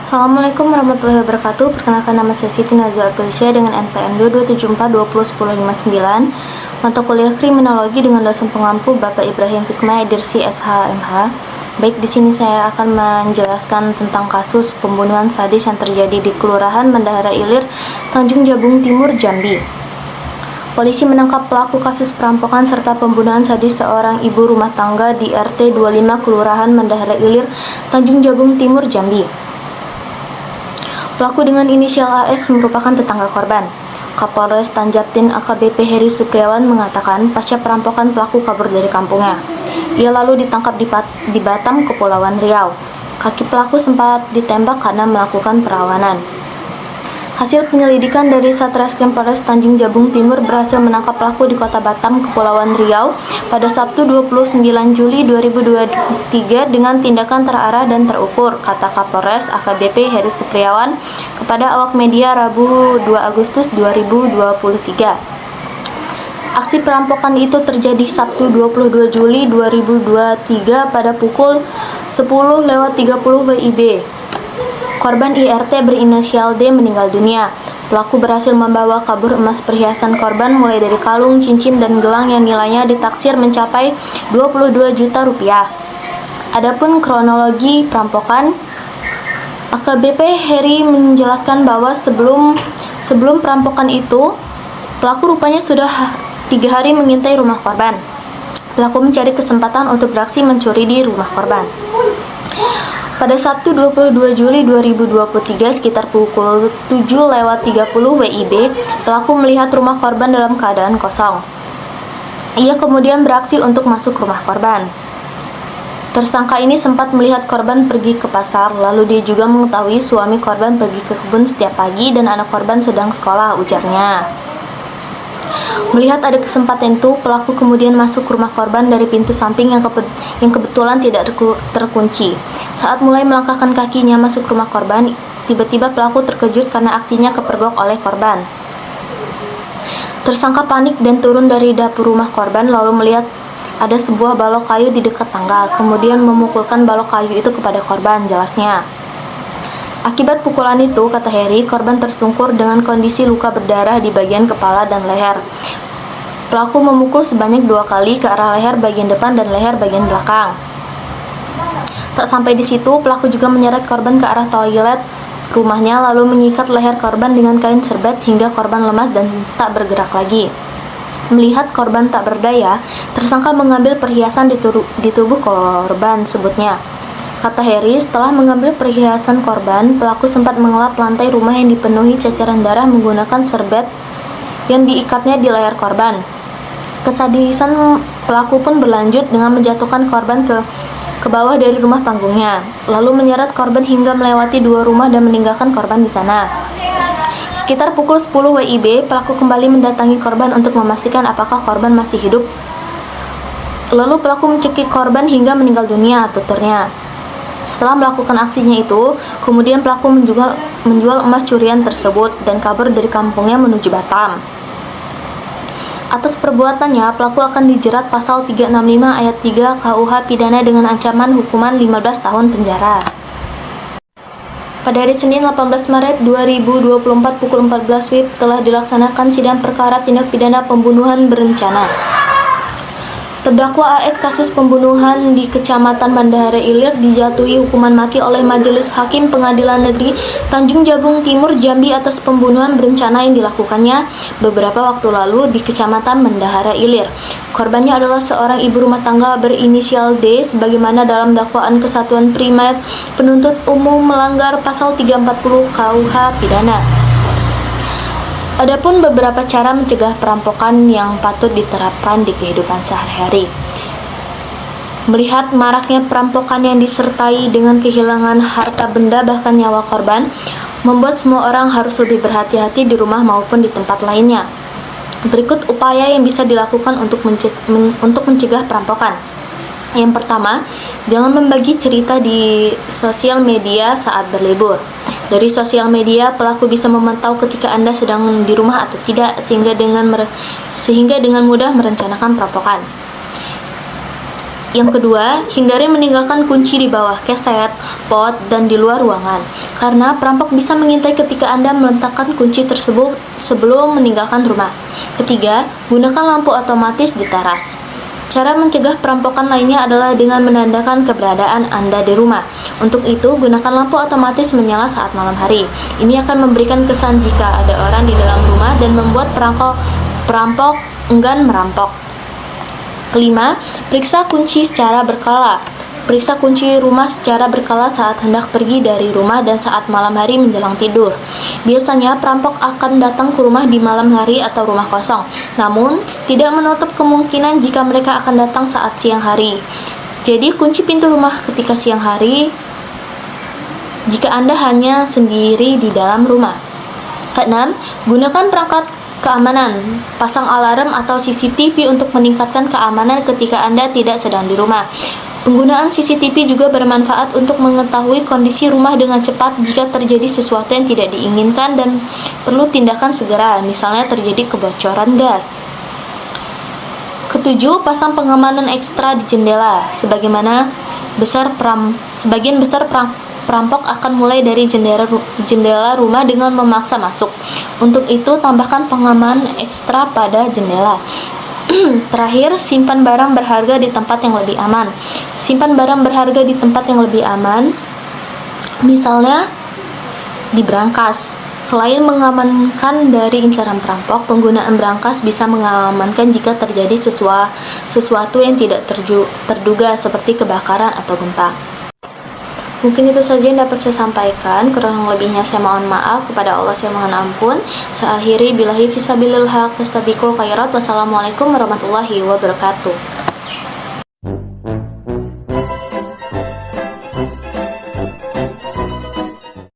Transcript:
Assalamualaikum warahmatullahi wabarakatuh. Perkenalkan, nama saya Siti Najwa Felicia dengan NPM 274201059, mata kuliah Kriminologi dengan dosen pengampu Bapak Ibrahim Fikmah Edirsi SHMH. Baik, di sini saya akan menjelaskan tentang kasus pembunuhan sadis yang terjadi di Kelurahan Mendahara Ilir, Tanjung Jabung Timur, Jambi. Polisi menangkap pelaku kasus perampokan serta pembunuhan sadis seorang ibu rumah tangga di RT 25 Kelurahan Mendahara Ilir, Tanjung Jabung Timur, Jambi. Pelaku dengan inisial AS merupakan tetangga korban. Kapolres Tanjaptin AKBP Heri Supriawan mengatakan pasca perampokan pelaku kabur dari kampungnya. Ia lalu ditangkap di Batam, Kepulauan Riau. Kaki pelaku sempat ditembak karena melakukan perawanan. Hasil penyelidikan dari Satreskrim Polres Tanjung Jabung Timur berhasil menangkap pelaku di Kota Batam, Kepulauan Riau pada Sabtu 29 Juli 2023 dengan tindakan terarah dan terukur, kata Kapolres AKBP Heri Supriawan kepada awak media Rabu 2 Agustus 2023. Aksi perampokan itu terjadi Sabtu 22 Juli 2023 pada pukul 10.30 WIB. Korban IRT berinisial D meninggal dunia. Pelaku berhasil membawa kabur emas perhiasan korban mulai dari kalung, cincin, dan gelang yang nilainya ditaksir mencapai 22 juta rupiah. Adapun kronologi perampokan, AKBP Heri menjelaskan bahwa sebelum perampokan itu, pelaku rupanya sudah 3 hari mengintai rumah korban. Pelaku mencari kesempatan untuk beraksi mencuri di rumah korban. Pada Sabtu 22 Juli 2023 sekitar pukul 7.30 WIB, pelaku melihat rumah korban dalam keadaan kosong. Ia kemudian beraksi untuk masuk rumah korban. Tersangka ini sempat melihat korban pergi ke pasar, lalu dia juga mengetahui suami korban pergi ke kebun setiap pagi dan anak korban sedang sekolah, ujarnya. Melihat ada kesempatan itu, pelaku kemudian masuk ke rumah korban dari pintu samping yang kebetulan tidak terkunci. Saat mulai melangkahkan kakinya masuk rumah korban, tiba-tiba pelaku terkejut karena aksinya kepergok oleh korban. Tersangka panik dan turun dari dapur rumah korban lalu melihat ada sebuah balok kayu di dekat tangga, kemudian memukulkan balok kayu itu kepada korban, jelasnya. Akibat pukulan itu, kata Heri, korban tersungkur dengan kondisi luka berdarah di bagian kepala dan leher. Pelaku memukul sebanyak 2 kali ke arah leher bagian depan dan leher bagian belakang. Tak sampai di situ, pelaku juga menyeret korban ke arah toilet rumahnya lalu mengikat leher korban dengan kain serbet hingga korban lemas dan tak bergerak lagi. Melihat korban tak berdaya, tersangka mengambil perhiasan di tubuh korban, sebutnya. Kata Heri, setelah mengambil perhiasan korban, pelaku sempat mengelap lantai rumah yang dipenuhi ceceran darah menggunakan serbet yang diikatnya di leher korban. Kesadisan pelaku pun berlanjut dengan menjatuhkan korban ke bawah dari rumah panggungnya, lalu menyeret korban hingga melewati 2 rumah dan meninggalkan korban di sana. Sekitar pukul 10 WIB, pelaku kembali mendatangi korban untuk memastikan apakah korban masih hidup. Lalu pelaku mencekik korban hingga meninggal dunia, tuturnya. Setelah melakukan aksinya itu, kemudian pelaku menjual emas curian tersebut dan kabur dari kampungnya menuju Batam. Atas perbuatannya, pelaku akan dijerat pasal 365 ayat 3 KUH pidana dengan ancaman hukuman 15 tahun penjara. Pada hari Senin 18 Maret 2024 pukul 14 WIB telah dilaksanakan sidang perkara tindak pidana pembunuhan berencana. Terdakwa AS kasus pembunuhan di Kecamatan Mendahara Ilir dijatuhi hukuman mati oleh Majelis Hakim Pengadilan Negeri Tanjung Jabung Timur, Jambi atas pembunuhan berencana yang dilakukannya beberapa waktu lalu di Kecamatan Mendahara Ilir. Korbannya adalah seorang ibu rumah tangga berinisial D sebagaimana dalam dakwaan Kesatuan Primat Penuntut Umum melanggar pasal 340 KUH pidana. Adapun beberapa cara mencegah perampokan yang patut diterapkan di kehidupan sehari-hari. Melihat maraknya perampokan yang disertai dengan kehilangan harta benda bahkan nyawa korban, membuat semua orang harus lebih berhati-hati di rumah maupun di tempat lainnya. Berikut upaya yang bisa dilakukan untuk mencegah perampokan. Yang pertama, jangan membagi cerita di sosial media saat berlibur. Dari sosial media, pelaku bisa memantau ketika Anda sedang di rumah atau tidak, sehingga dengan mudah merencanakan perampokan. Yang kedua, hindari meninggalkan kunci di bawah keset, pot, dan di luar ruangan, karena perampok bisa mengintai ketika Anda meletakkan kunci tersebut sebelum meninggalkan rumah. Ketiga, gunakan lampu otomatis di teras. Cara mencegah perampokan lainnya adalah dengan menandakan keberadaan Anda di rumah. Untuk itu, gunakan lampu otomatis menyala saat malam hari. Ini akan memberikan kesan jika ada orang di dalam rumah dan membuat perampok enggan merampok. Kelima, periksa kunci secara berkala. Periksa kunci rumah secara berkala saat hendak pergi dari rumah dan saat malam hari menjelang tidur. Biasanya perampok akan datang ke rumah di malam hari atau rumah kosong, namun tidak menutup kemungkinan jika mereka akan datang saat siang hari. Jadi kunci pintu rumah ketika siang hari jika Anda hanya sendiri di dalam rumah. Keenam, gunakan perangkat keamanan. Pasang alarm atau CCTV untuk meningkatkan keamanan ketika Anda tidak sedang di rumah. Penggunaan CCTV juga bermanfaat untuk mengetahui kondisi rumah dengan cepat jika terjadi sesuatu yang tidak diinginkan dan perlu tindakan segera, misalnya terjadi kebocoran gas. Ketujuh, pasang pengamanan ekstra di jendela. Sebagian besar perampok akan mulai dari jendela rumah dengan memaksa masuk. Untuk itu, tambahkan pengaman ekstra pada jendela. Terakhir, simpan barang berharga di tempat yang lebih aman. Simpan barang berharga di tempat yang lebih aman, misalnya di brankas. Selain mengamankan dari incaran perampok, penggunaan brankas bisa mengamankan jika terjadi sesuatu yang tidak terduga seperti kebakaran atau gempa. Mungkin itu saja yang dapat saya sampaikan. Kurang lebihnya saya mohon maaf. Kepada Allah saya mohon ampun. Saya akhiri billahi fisabilil haq wastabiqul khairat. Wassalamualaikum warahmatullahi wabarakatuh.